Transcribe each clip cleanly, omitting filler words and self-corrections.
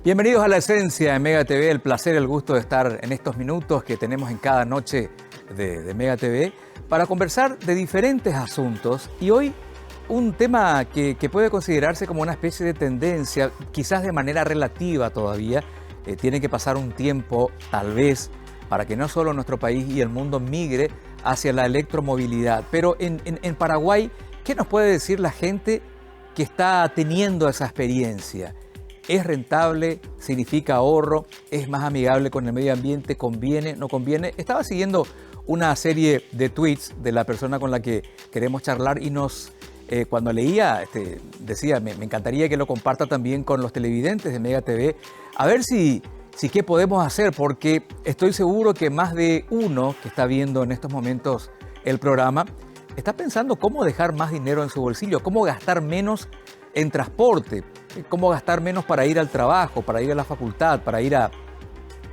Bienvenidos a La Esencia en Mega TV. El placer, el gusto de estar en estos minutos que tenemos en cada noche de Mega TV para conversar de diferentes asuntos. Y hoy un tema que puede considerarse como una especie de tendencia, quizás de manera relativa todavía. Tiene que pasar un tiempo, tal vez, para que no solo nuestro país y el mundo migre hacia la electromovilidad. Pero en Paraguay, ¿qué nos puede decir la gente que está teniendo esa experiencia? ¿Es rentable? ¿Significa ahorro? ¿Es más amigable con el medio ambiente? ¿Conviene? ¿No conviene? Estaba siguiendo una serie de tweets de la persona con la que queremos charlar y cuando leía, decía, me encantaría que lo comparta también con los televidentes de Mega TV, a ver si qué podemos hacer, porque estoy seguro que más de uno que está viendo en estos momentos el programa está pensando cómo dejar más dinero en su bolsillo, cómo gastar menos en transporte, cómo gastar menos para ir al trabajo, para ir a la facultad, para ir a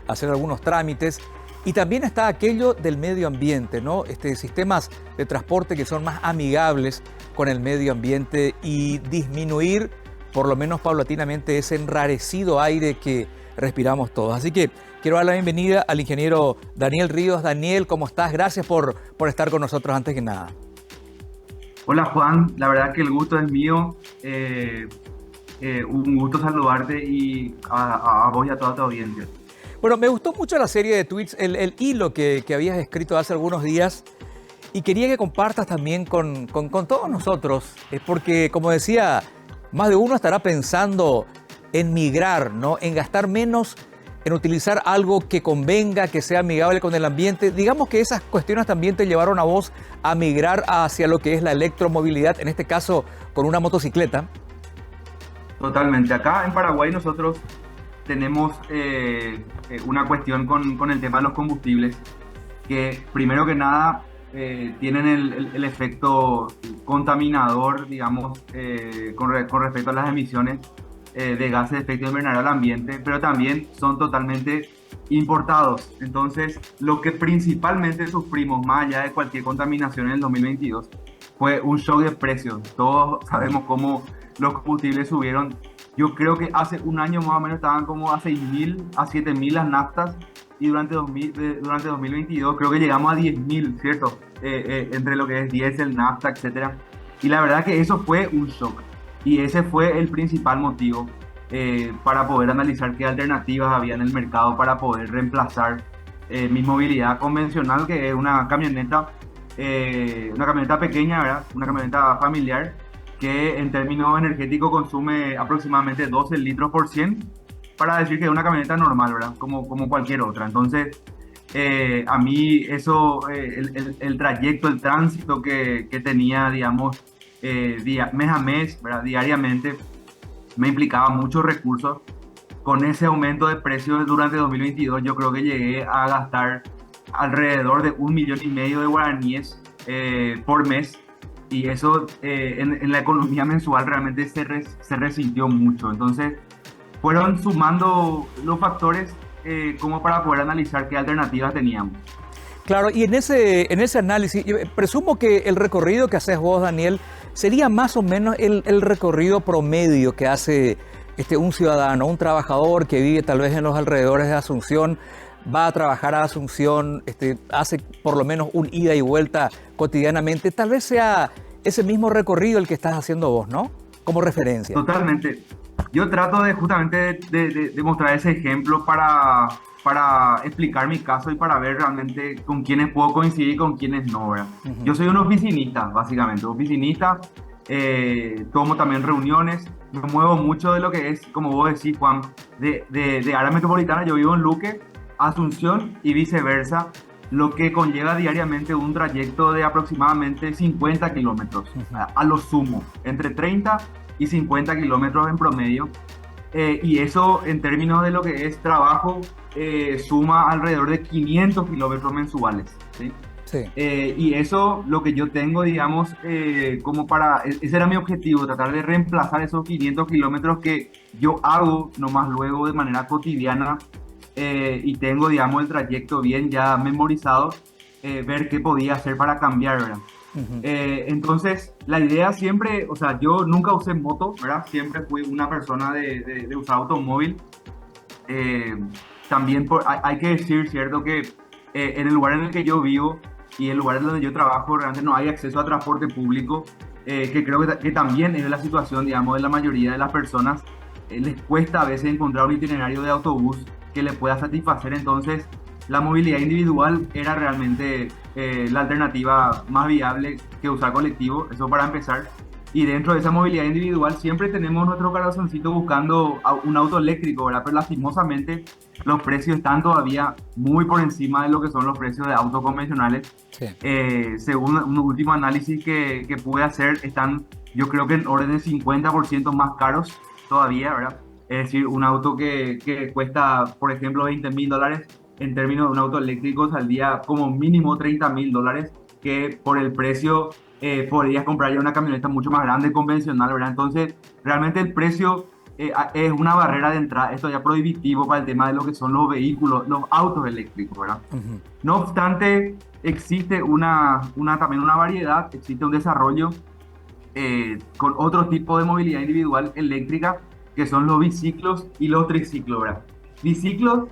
hacer algunos trámites. Y también está aquello del medio ambiente, ¿no? Sistemas de transporte que son más amigables con el medio ambiente y disminuir, por lo menos paulatinamente, ese enrarecido aire que respiramos todos. Así que quiero dar la bienvenida al ingeniero Daniel Ríos. Daniel, ¿cómo estás? Gracias por estar con nosotros antes que nada. Hola Juan, la verdad que el gusto es mío. Un gusto saludarte y a vos y a toda tu audiencia. Bueno, me gustó mucho la serie de tweets, el hilo que habías escrito hace algunos días y quería que compartas también con todos nosotros, porque como decía, más de uno estará pensando en migrar, ¿no? En gastar menos, en utilizar algo que convenga, que sea amigable con el ambiente. Digamos que esas cuestiones también te llevaron a vos a migrar hacia lo que es la electromovilidad, en este caso con una motocicleta. Totalmente. Acá en Paraguay nosotros tenemos una cuestión con el tema de los combustibles, que primero que nada tienen el efecto contaminador, digamos, con respecto a las emisiones de gases de efecto invernadero al ambiente, pero también son totalmente importados. Entonces, lo que principalmente sufrimos, más allá de cualquier contaminación en el 2022, fue un shock de precios. Todos sabemos cómo los combustibles subieron. Yo creo que hace un año más o menos estaban como a 6.000, a 7.000 las naftas, y durante 2022 creo que llegamos a 10.000, ¿cierto? Entre lo que es diésel, nafta, etcétera. Y la verdad que eso fue un shock. Y ese fue el principal motivo para poder analizar qué alternativas había en el mercado para poder reemplazar mi movilidad convencional, que es una camioneta pequeña, ¿verdad? Una camioneta familiar que en términos energéticos consume aproximadamente 12 litros por 100, para decir que es una camioneta normal, ¿verdad? Como cualquier otra. Entonces, a mí eso, el trayecto, el tránsito que tenía, digamos, mes a mes, ¿verdad? Diariamente, me implicaba muchos recursos. Con ese aumento de precios durante 2022, yo creo que llegué a gastar alrededor de 1,5 millones de guaraníes por mes, y eso en la economía mensual realmente se resintió mucho. Entonces fueron sumando los factores como para poder analizar qué alternativas teníamos. Claro, y en ese análisis, presumo que el recorrido que haces vos, Daniel, sería más o menos el recorrido promedio que hace un ciudadano, un trabajador que vive tal vez en los alrededores de Asunción, va a trabajar a Asunción, hace por lo menos un ida y vuelta cotidianamente. Tal vez sea ese mismo recorrido el que estás haciendo vos, ¿no? Como referencia. Totalmente. Yo trato justamente de mostrar ese ejemplo para explicar mi caso y para ver realmente con quiénes puedo coincidir y con quiénes no, ¿verdad? Uh-huh. Yo soy un oficinista, básicamente. Oficinista, tomo también reuniones, me muevo mucho de lo que es, como vos decís, Juan, de área metropolitana. Yo vivo en Luque, Asunción y viceversa, lo que conlleva diariamente un trayecto de aproximadamente 50 kilómetros, a lo sumo, entre 30 y 50 kilómetros en promedio. Y eso en términos de lo que es trabajo suma alrededor de 500 kilómetros mensuales, ¿sí? Sí. Y eso, lo que yo tengo, digamos, ese era mi objetivo, tratar de reemplazar esos 500 kilómetros que yo hago nomás luego de manera cotidiana, y tengo, digamos, el trayecto bien ya memorizado, ver qué podía hacer para cambiar, ¿verdad? Uh-huh. Entonces, la idea siempre, o sea, yo nunca usé moto, ¿verdad? Siempre fui una persona de usar automóvil. Eh, también hay que decir, ¿cierto?, que en el lugar en el que yo vivo y el lugar en donde yo trabajo realmente no hay acceso a transporte público, que creo que también es la situación, digamos, de la mayoría de las personas. Les cuesta a veces encontrar un itinerario de autobús que le pueda satisfacer. Entonces la movilidad individual era realmente la alternativa más viable que usar colectivo, eso para empezar. Y dentro de esa movilidad individual siempre tenemos nuestro corazoncito buscando un auto eléctrico, ¿verdad? Pero lastimosamente los precios están todavía muy por encima de lo que son los precios de autos convencionales. Sí. Según un último análisis que pude hacer, están yo creo que en orden de 50% más caros todavía, ¿verdad? Es decir, un auto que cuesta, por ejemplo, $20.000, en términos de un auto eléctrico saldría como mínimo $30.000, que por el precio podrías comprar ya una camioneta mucho más grande, convencional, ¿verdad? Entonces, realmente el precio es una barrera de entrada, esto ya prohibitivo para el tema de lo que son los vehículos, los autos eléctricos, ¿verdad? Ujú. No obstante, existe también una variedad, existe un desarrollo con otro tipo de movilidad individual eléctrica, que son los biciclos y los triciclos, ¿verdad? Biciclos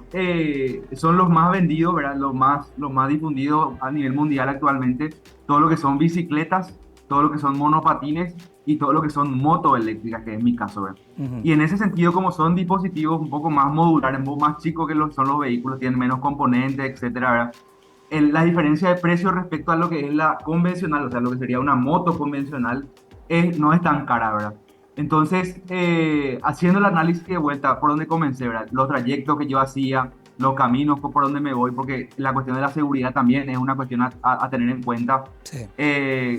son los más vendidos, ¿verdad? Los más difundidos a nivel mundial actualmente. Todo lo que son bicicletas, todo lo que son monopatines y todo lo que son motos eléctricas, que es mi caso, ¿verdad? Ujú. Y en ese sentido, como son dispositivos un poco más modulares, un poco más chicos que son los vehículos, tienen menos componentes, etcétera, ¿verdad? La diferencia de precio respecto a lo que es la convencional, o sea, lo que sería una moto convencional, no es tan cara, ¿verdad? Entonces, haciendo el análisis de vuelta, por donde comencé, ¿verdad? Los trayectos que yo hacía, los caminos por donde me voy, porque la cuestión de la seguridad también es una cuestión a tener en cuenta. Sí.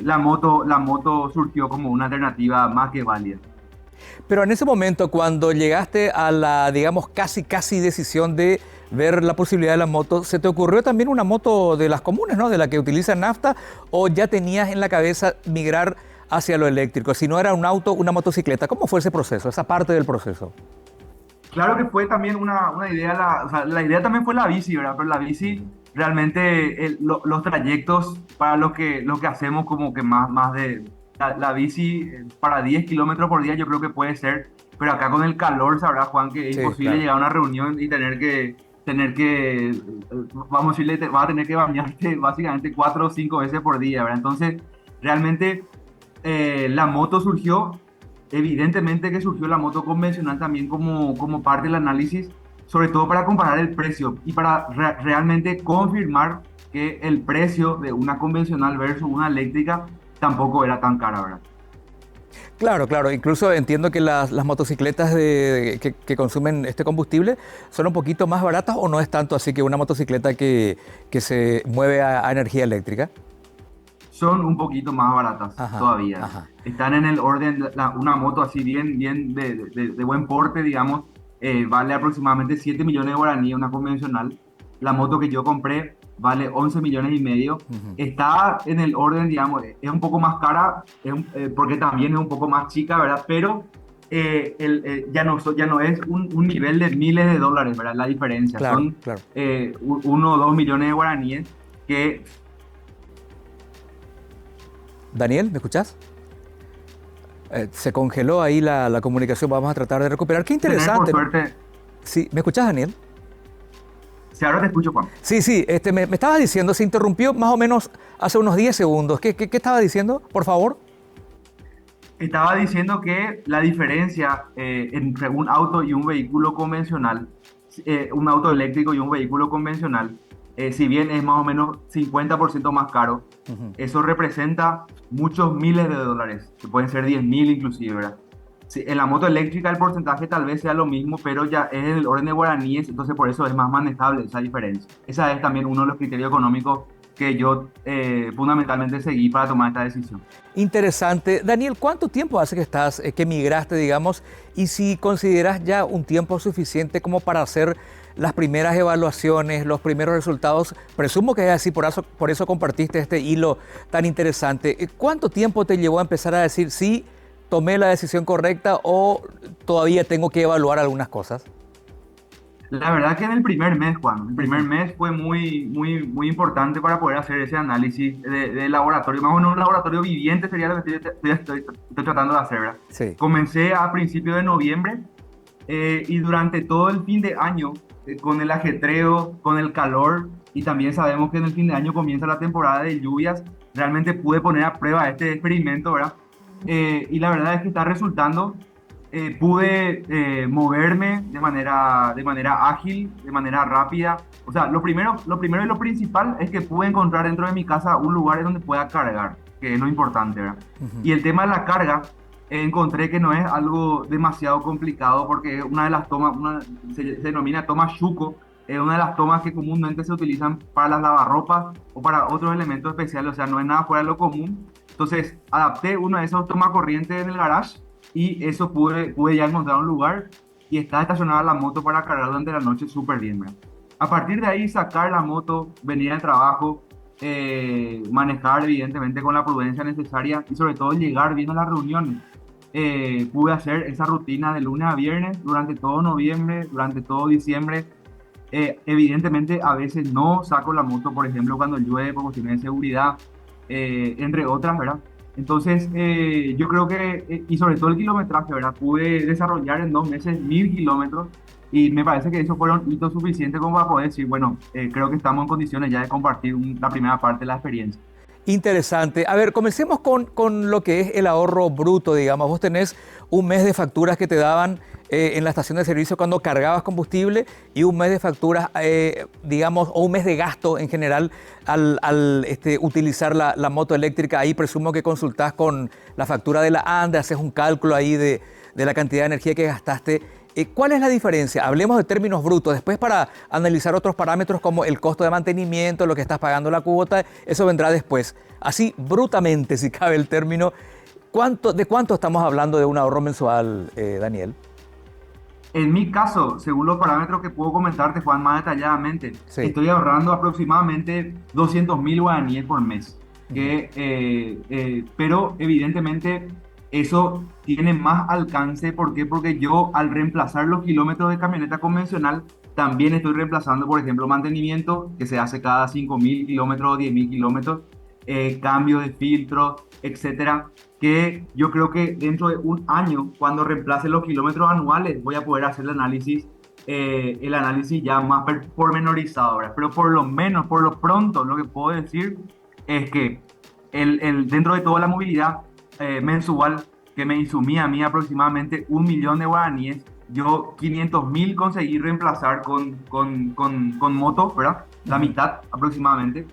La moto surgió como una alternativa más que válida. Pero en ese momento, cuando llegaste a la, digamos, casi decisión de ver la posibilidad de la moto, ¿se te ocurrió también una moto de las comunes, ¿no? De la que utilizan nafta, o ya tenías en la cabeza migrar hacia lo eléctrico? Si no era un auto, una motocicleta. ¿Cómo fue ese proceso, esa parte del proceso? Claro que fue también una idea, o sea, la idea también fue la bici, ¿verdad? Pero la bici, realmente los trayectos para lo que hacemos como que más la bici para 10 kilómetros por día yo creo que puede ser, pero acá con el calor sabrá Juan que es Sí, imposible claro. llegar a una reunión y vamos a decirle, vas a tener que bañarte básicamente 4 o 5 veces por día, ¿verdad? Entonces, realmente la moto surgió, evidentemente que surgió la moto convencional también como parte del análisis, sobre todo para comparar el precio y para realmente confirmar que el precio de una convencional versus una eléctrica tampoco era tan cara, ¿verdad? Claro, claro. Incluso entiendo que las motocicletas que consumen este combustible son un poquito más baratas, o no es tanto así que una motocicleta que se mueve a energía eléctrica. Son un poquito más baratas Ajá, todavía. ajá. Están en el orden, una moto así bien de buen porte, digamos, vale aproximadamente 7 millones de guaraníes, una convencional. La moto que yo compré vale 11 millones y medio. Ujú. Está en el orden, digamos, es un poco más cara, porque también es un poco más chica, ¿verdad? Pero ya no es un nivel de miles de dólares, ¿verdad? La diferencia. Claro, Son claro. 1 o 2 millones de guaraníes que Daniel, ¿me escuchás? Se congeló ahí la comunicación, vamos a tratar de recuperar. Qué tener por interesante, ¿no? suerte. Sí, ¿me escuchás, Daniel? Si ahora te escucho, Juan. Sí, sí, me estabas diciendo, se interrumpió más o menos hace unos 10 segundos. ¿Qué estaba diciendo, por favor? Estaba diciendo que la diferencia entre un auto y un vehículo convencional, un auto eléctrico y un vehículo convencional, si bien es más o menos 50% más caro, Ujú. eso representa muchos miles de dólares, que pueden ser 10.000 inclusive, ¿verdad? Sí, en la moto eléctrica el porcentaje tal vez sea lo mismo, pero ya es en el orden de guaraníes, entonces por eso es más manejable esa diferencia. Esa es también uno de los criterios económicos que yo fundamentalmente seguí para tomar esta decisión. Interesante. Daniel, ¿cuánto tiempo hace que estás, que migraste, digamos, y si consideras ya un tiempo suficiente como para hacer las primeras evaluaciones, los primeros resultados? Presumo que es así, por eso compartiste este hilo tan interesante. ¿Cuánto tiempo te llevó a empezar a decir sí, tomé la decisión correcta, o todavía tengo que evaluar algunas cosas? La verdad que en el primer mes, Juan, el primer Ujú. mes fue muy importante para poder hacer ese análisis de laboratorio. Más o menos un laboratorio viviente sería lo que estoy tratando de hacer, ¿verdad? Sí. Comencé a principios de noviembre Y durante todo el fin de año, con el ajetreo, con el calor, y también sabemos que en el fin de año comienza la temporada de lluvias, realmente pude poner a prueba este experimento, ¿verdad? Y la verdad es que está resultando. Pude moverme de manera ágil, de manera rápida. O sea, lo primero y lo principal es que pude encontrar dentro de mi casa un lugar en donde pueda cargar, que es lo importante, ¿verdad? Ujú. Y el tema de la carga, encontré que no es algo demasiado complicado porque una de las tomas, se denomina toma Shuko, es una de las tomas que comúnmente se utilizan para las lavarropas o para otros elementos especiales, o sea, no es nada fuera de lo común. Entonces, adapté uno de esos tomacorrientes en el garage y eso pude ya encontrar un lugar y está estacionada la moto para cargar durante la noche súper bien, ¿verdad? A partir de ahí, sacar la moto, venir al trabajo, manejar evidentemente con la prudencia necesaria y sobre todo llegar bien a las reuniones. Pude hacer esa rutina de lunes a viernes durante todo noviembre, durante todo diciembre. Evidentemente a veces no saco la moto, por ejemplo, cuando llueve por cuestiones de seguridad, entre otras, ¿verdad? Entonces, yo creo que, y sobre todo el kilometraje, ¿verdad? Pude desarrollar en 2 meses 1000 kilómetros y me parece que esos fueron hitos suficientes como para poder decir, bueno, creo que estamos en condiciones ya de compartir la primera parte de la experiencia. Interesante. A ver, comencemos con lo que es el ahorro bruto, digamos. Vos tenés un mes de facturas que te daban en la estación de servicio cuando cargabas combustible y un mes de facturas, digamos, o un mes de gasto en general al utilizar la moto eléctrica. Ahí presumo que consultás con la factura de la ANDE, haces un cálculo ahí de la cantidad de energía que gastaste. ¿Cuál es la diferencia? Hablemos de términos brutos. Después para analizar otros parámetros como el costo de mantenimiento, lo que estás pagando la cuota, eso vendrá después. Así, brutamente, si cabe el término, ¿de cuánto estamos hablando de un ahorro mensual, Daniel? En mi caso, según los parámetros que puedo comentarte, Juan, más detalladamente, Sí. estoy ahorrando aproximadamente 200.000 guaraníes por mes. Ujú. Pero evidentemente eso tiene más alcance. ¿Por qué? Porque yo al reemplazar los kilómetros de camioneta convencional, también estoy reemplazando, por ejemplo, mantenimiento que se hace cada 5.000 kilómetros o 10.000 kilómetros, cambio de filtro, etcétera, que yo creo que dentro de un año, cuando reemplace los kilómetros anuales, voy a poder hacer el análisis ya más pormenorizado, ¿verdad? Pero por lo menos, por lo pronto, lo que puedo decir es que dentro de toda la movilidad mensual que me insumía a mí aproximadamente 1 millón de guaraníes, yo 500.000 conseguí reemplazar con moto, ¿verdad? La Ujú. mitad aproximadamente.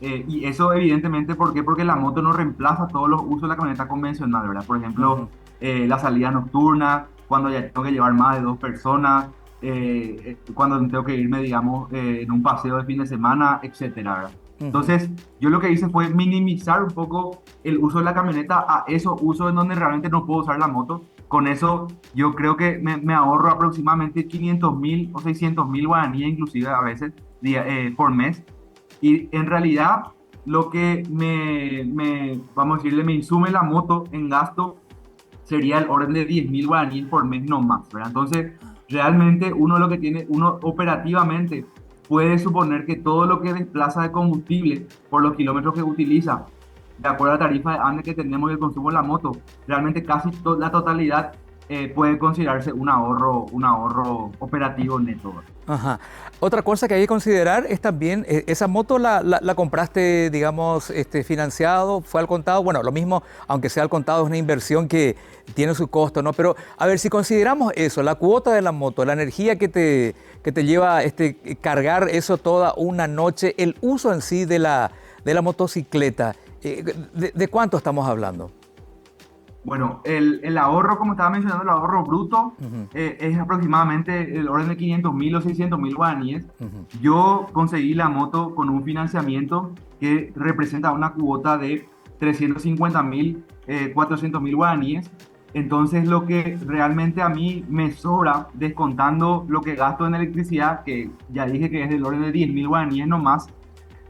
Y eso evidentemente, ¿por qué? Porque la moto no reemplaza todos los usos de la camioneta convencional, ¿verdad? Por ejemplo, Ujú. la salida nocturna, cuando ya tengo que llevar más de 2 personas, cuando tengo que irme, digamos, en un paseo de fin de semana, etcétera, ¿verdad? Ujú. Entonces, yo lo que hice fue minimizar un poco el uso de la camioneta a esos usos en donde realmente no puedo usar la moto. Con eso, yo creo que me ahorro aproximadamente 500.000 o 600.000 guaraníes, inclusive a veces, por mes. Y en realidad, lo que vamos a decirle, me insume la moto en gasto sería el orden de 10.000 guaraníes por mes no más, ¿verdad? Entonces, realmente uno lo que tiene, uno operativamente puede suponer que todo lo que desplaza de combustible por los kilómetros que utiliza, de acuerdo a la tarifa de ANDE que tenemos y el consumo de la moto, realmente casi la totalidad puede considerarse un ahorro operativo neto, ¿verdad? Ajá. Otra cosa que hay que considerar es también, esa moto la compraste, digamos, financiado, fue al contado. Bueno, lo mismo, aunque sea al contado, es una inversión que tiene su costo, ¿no? Pero, a ver, si consideramos eso, la cuota de la moto, la energía que te lleva cargar eso toda una noche, el uso en sí de la motocicleta, ¿de cuánto estamos hablando? Bueno, el ahorro, como estaba mencionando, el ahorro bruto Ujú. es aproximadamente el orden de 500.000 o 600.000 guaraníes. Ujú. Yo conseguí la moto con un financiamiento que representa una cuota de 350.000, 400.000 guaraníes. Entonces, lo que realmente a mí me sobra, descontando lo que gasto en electricidad, que ya dije que es del orden de 10.000 guaraníes nomás,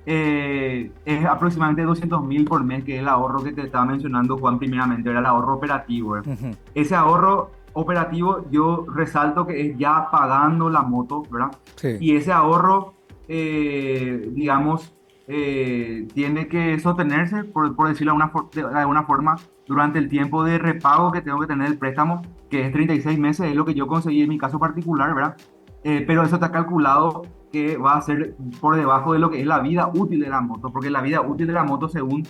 es aproximadamente 200.000 por mes, que es el ahorro que te estaba mencionando, Juan, primeramente, era el ahorro operativo. Ujú. Ese ahorro operativo yo resalto que es ya pagando la moto, ¿verdad? Sí. Y ese ahorro, digamos, tiene que sostenerse, por decirlo de alguna forma, durante el tiempo de repago que tengo que tener el préstamo, que es 36 meses, es lo que yo conseguí en mi caso particular, ¿verdad? Pero eso está calculado que va a ser por debajo de lo que es la vida útil de la moto, porque la vida útil de la moto, según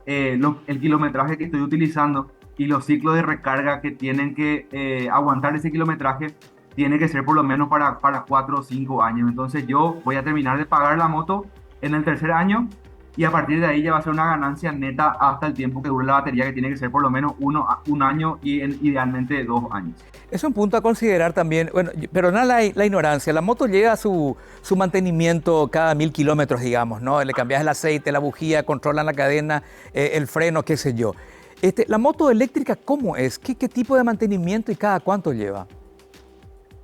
el kilometraje que estoy utilizando y los ciclos de recarga que tienen que aguantar ese kilometraje, tiene que ser por lo menos para 4 o 5 años. Entonces yo voy a terminar de pagar la moto en el tercer año y a partir de ahí ya va a ser una ganancia neta hasta el tiempo que dure la batería, que tiene que ser por lo menos un año y idealmente 2 años. Es un punto a considerar también. Bueno, perdona la ignorancia. La moto llega a su mantenimiento cada 1000 kilómetros, digamos, ¿no? Le cambias el aceite, la bujía, controlan la cadena, el freno, qué sé yo. La moto eléctrica, ¿cómo es? ¿Qué tipo de mantenimiento y cada cuánto lleva?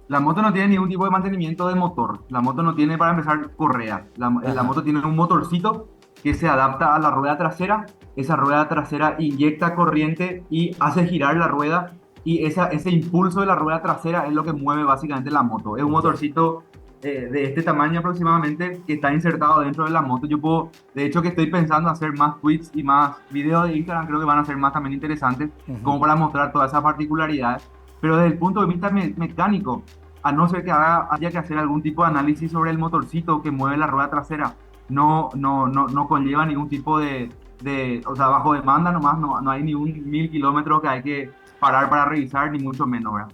La moto no tiene ningún tipo de mantenimiento de motor. La moto no tiene, para empezar, correa. La moto tiene un motorcito que se adapta a la rueda trasera. Esa rueda trasera inyecta corriente y hace girar la rueda. Y ese impulso de la rueda trasera es lo que mueve básicamente la moto. Es un motorcito de este tamaño aproximadamente que está insertado dentro de la moto. De hecho, que estoy pensando hacer más tweets y más videos de Instagram, creo que van a ser más también interesantes, como para mostrar todas esas particularidades. Pero desde el punto de vista mecánico, a no ser que haya que hacer algún tipo de análisis sobre el motorcito que mueve la rueda trasera, no conlleva ningún tipo o sea, bajo demanda nomás, no hay ni un 1000 kilómetros que hay que parar para revisar, ni mucho menos, ¿verdad?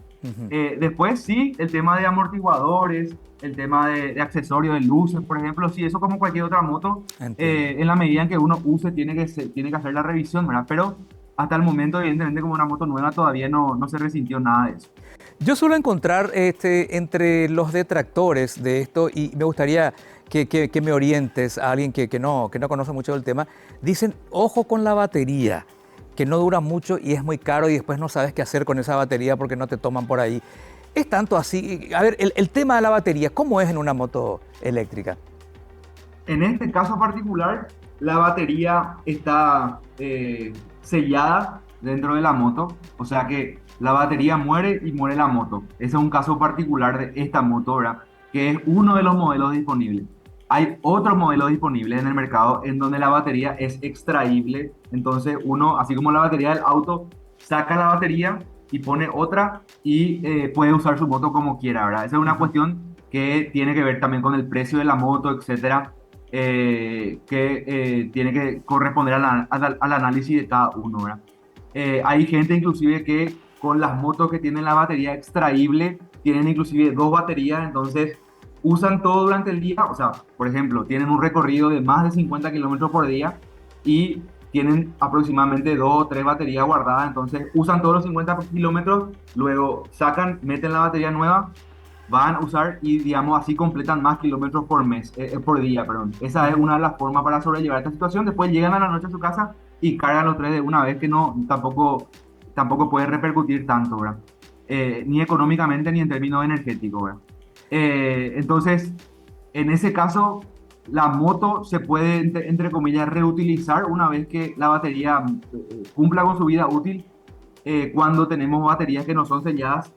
Después sí, el tema de amortiguadores, el tema de accesorios, de luces, por ejemplo, sí, eso como cualquier otra moto, en la medida en que uno use, tiene que hacer la revisión, ¿verdad? Pero hasta el momento, evidentemente, como una moto nueva, todavía no se resintió nada de eso. Yo suelo encontrar entre los detractores de esto, y me gustaría que me orientes a alguien que no conoce mucho del tema, dicen, ojo con la batería, que no dura mucho y es muy caro y después no sabes qué hacer con esa batería porque no te toman por ahí. ¿Es tanto así? A ver, el tema de la batería, ¿cómo es en una moto eléctrica? En este caso particular, la batería está sellada dentro de la moto, o sea que la batería muere y muere la moto. Ese es un caso particular de esta moto, ¿verdad? Que es uno de los modelos disponibles. Hay otros modelos disponibles en el mercado en donde la batería es extraíble. Entonces uno, así como la batería del auto, saca la batería y pone otra y puede usar su moto como quiera, ¿verdad? Esa es una cuestión que tiene que ver también con el precio de la moto, etcétera, que tiene que corresponder al análisis de cada uno, ¿verdad? Hay gente inclusive que con las motos que tienen la batería extraíble, tienen inclusive 2 baterías, entonces usan todo durante el día, o sea, por ejemplo, tienen un recorrido de más de 50 kilómetros por día y tienen aproximadamente 2 o 3 baterías guardadas, entonces usan todos los 50 kilómetros, luego sacan, meten la batería nueva, van a usar y digamos así completan más kilómetros por mes, por día, perdón. Esa es una de las formas para sobrellevar esta situación. Después llegan a la noche a su casa y cargan los 3 de una vez, que tampoco puede repercutir tanto, ¿verdad? Ni económicamente ni en términos energéticos, ¿verdad? Entonces, en ese caso, la moto se puede, entre comillas, reutilizar una vez que la batería cumpla con su vida útil, cuando tenemos baterías que no son selladas,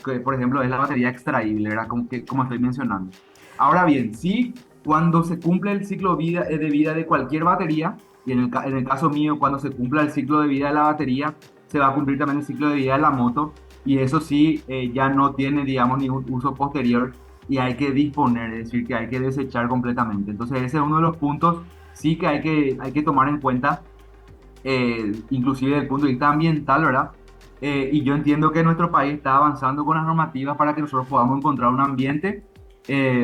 que por ejemplo es la batería extraíble, ¿verdad? Como estoy mencionando. Ahora bien, sí, cuando se cumple el ciclo de vida de cualquier batería, y en el caso mío, cuando se cumpla el ciclo de vida de la batería, se va a cumplir también el ciclo de vida de la moto, y eso sí, ya no tiene, digamos, ningún uso posterior, y hay que disponer, es decir, que hay que desechar completamente. Entonces ese es uno de los puntos, sí que hay que tomar en cuenta, inclusive desde el punto de vista ambiental, ¿verdad? Y yo entiendo que nuestro país está avanzando con las normativas para que nosotros podamos encontrar un ambiente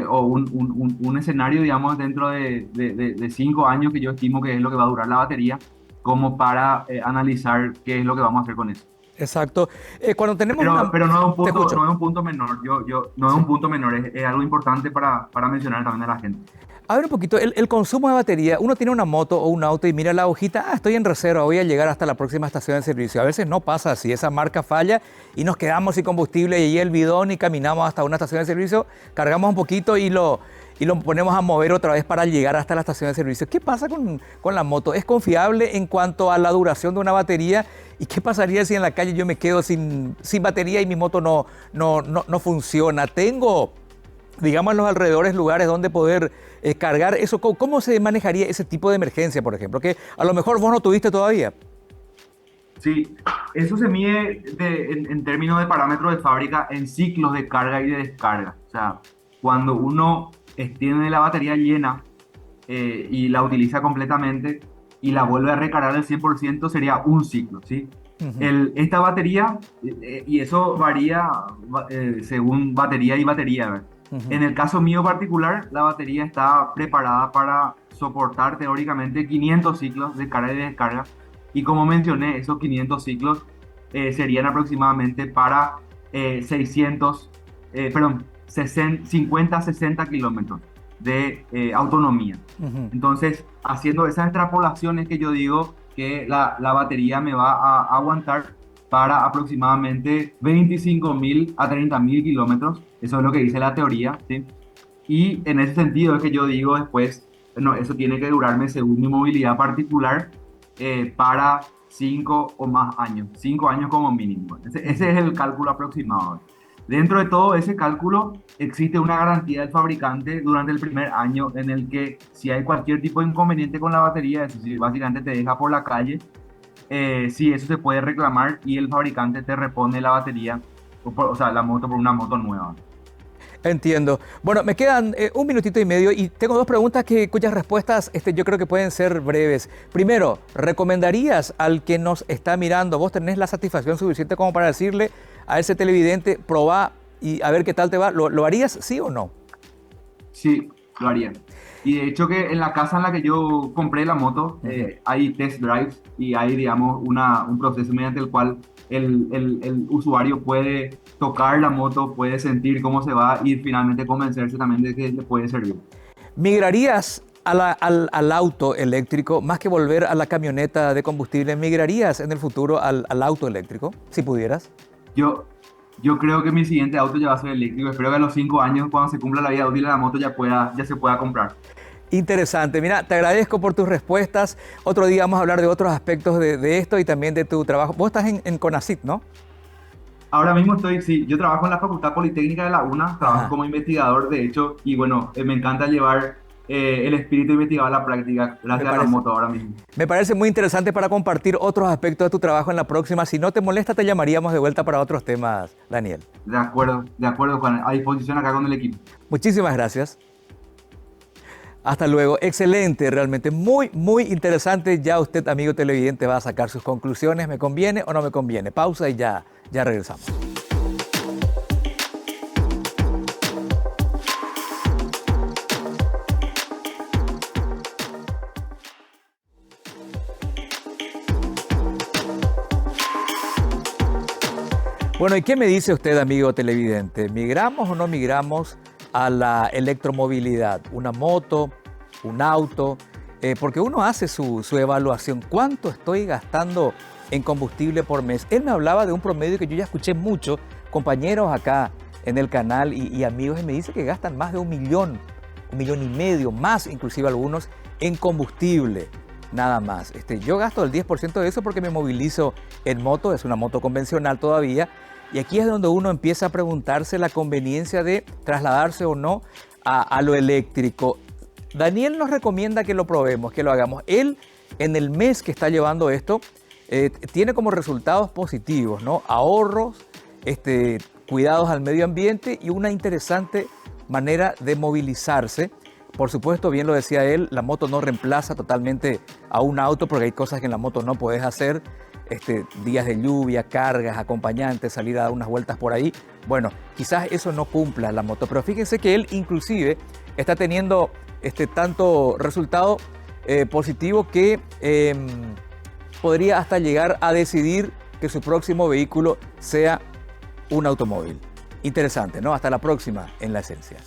o un escenario, digamos, dentro de 5 años, que yo estimo que es lo que va a durar la batería, como para analizar qué es lo que vamos a hacer con eso. Exacto. Cuando tenemos pero no es un punto menor, no es un punto menor, es algo importante para mencionar también a la gente. A ver un poquito, el consumo de batería, uno tiene una moto o un auto y mira la hojita, estoy en reserva, voy a llegar hasta la próxima estación de servicio. A veces no pasa así, esa marca falla y nos quedamos sin combustible y el bidón y caminamos hasta una estación de servicio, cargamos un poquito y lo ponemos a mover otra vez para llegar hasta la estación de servicio. ¿Qué pasa con la moto? ¿Es confiable en cuanto a la duración de una batería? ¿Y qué pasaría si en la calle yo me quedo sin batería y mi moto no funciona? Tengo, digamos, en los alrededores lugares donde poder cargar eso. ¿Cómo se manejaría ese tipo de emergencia, por ejemplo? Que a lo mejor vos no tuviste todavía. Sí, eso se mide en términos de parámetros de fábrica en ciclos de carga y de descarga. O sea, cuando uno tiene la batería llena y la utiliza completamente y la vuelve a recargar al 100% sería un ciclo, ¿sí? Esta batería, y eso varía según batería y batería, ¿verdad? En el caso mío particular, la batería está preparada para soportar teóricamente 500 ciclos de carga y descarga. Y como mencioné, esos 500 ciclos serían aproximadamente para 50-60 kilómetros de autonomía. Entonces, haciendo esas extrapolaciones que yo digo que la batería me va a aguantar para aproximadamente 25.000 a 30.000 kilómetros. Eso es lo que dice la teoría, ¿sí? Y en ese sentido es que yo digo después, no, eso tiene que durarme según mi movilidad particular para 5 o más años, 5 años como mínimo. Ese es el cálculo aproximado. Dentro de todo ese cálculo existe una garantía del fabricante durante el primer año en el que si hay cualquier tipo de inconveniente con la batería, es decir, básicamente te deja por la calle, sí, eso se puede reclamar y el fabricante te repone la batería, o sea, la moto por una moto nueva. Entiendo. Bueno, me quedan un minutito y medio y tengo dos preguntas cuyas respuestas yo creo que pueden ser breves. Primero, ¿recomendarías al que nos está mirando, vos tenés la satisfacción suficiente como para decirle a ese televidente, probá y a ver qué tal te va? ¿Lo harías sí o no? Sí, lo haría. Y de hecho que en la casa en la que yo compré la moto hay test drives y hay, digamos, un proceso mediante el cual el usuario puede tocar la moto, puede sentir cómo se va y finalmente convencerse también de que le puede servir. ¿Migrarías al auto eléctrico más que volver a la camioneta de combustible? ¿Migrarías en el futuro al auto eléctrico, si pudieras? Yo creo que mi siguiente auto ya va a ser eléctrico. Espero que a los 5 años, cuando se cumpla la vida útil de la moto, ya se pueda comprar. Interesante. Mira, te agradezco por tus respuestas. Otro día vamos a hablar de otros aspectos de esto y también de tu trabajo. Vos estás en CONACYT, ¿no? Ahora mismo yo trabajo en la Facultad Politécnica de la UNA, trabajo como investigador, de hecho, y bueno, me encanta llevar el espíritu investigado a la práctica gracias a la moto ahora mismo. Me parece muy interesante para compartir otros aspectos de tu trabajo en la próxima. Si no te molesta, te llamaríamos de vuelta para otros temas, Daniel. De acuerdo, Juan. A disposición acá con el equipo. Muchísimas gracias. Hasta luego. Excelente, realmente muy, muy interesante. Ya usted, amigo televidente, va a sacar sus conclusiones. ¿Me conviene o no me conviene? Pausa y ya regresamos. Bueno, ¿y qué me dice usted, amigo televidente? ¿Migramos o no migramos a la electromovilidad? ¿Una moto, un auto? Porque uno hace su evaluación. ¿Cuánto estoy gastando en combustible por mes? Él me hablaba de un promedio que yo ya escuché mucho, compañeros acá en el canal y amigos, y me dice que gastan más de 1 millón, 1,5 millones, más inclusive algunos, en combustible. Nada más. Yo gasto el 10% de eso porque me movilizo en moto, es una moto convencional todavía, y aquí es donde uno empieza a preguntarse la conveniencia de trasladarse o no a lo eléctrico. Daniel nos recomienda que lo probemos, que lo hagamos. Él, en el mes que está llevando esto, tiene como resultados positivos, ¿no? Ahorros, cuidados al medio ambiente y una interesante manera de movilizarse. Por supuesto, bien lo decía él, la moto no reemplaza totalmente a un auto porque hay cosas que en la moto no puedes hacer. Días de lluvia, cargas, acompañantes, salir a dar unas vueltas por ahí. Bueno, quizás eso no cumpla la moto, pero fíjense que él inclusive está teniendo tanto resultado positivo que podría hasta llegar a decidir que su próximo vehículo sea un automóvil. Interesante, ¿no? Hasta la próxima en La Esencia.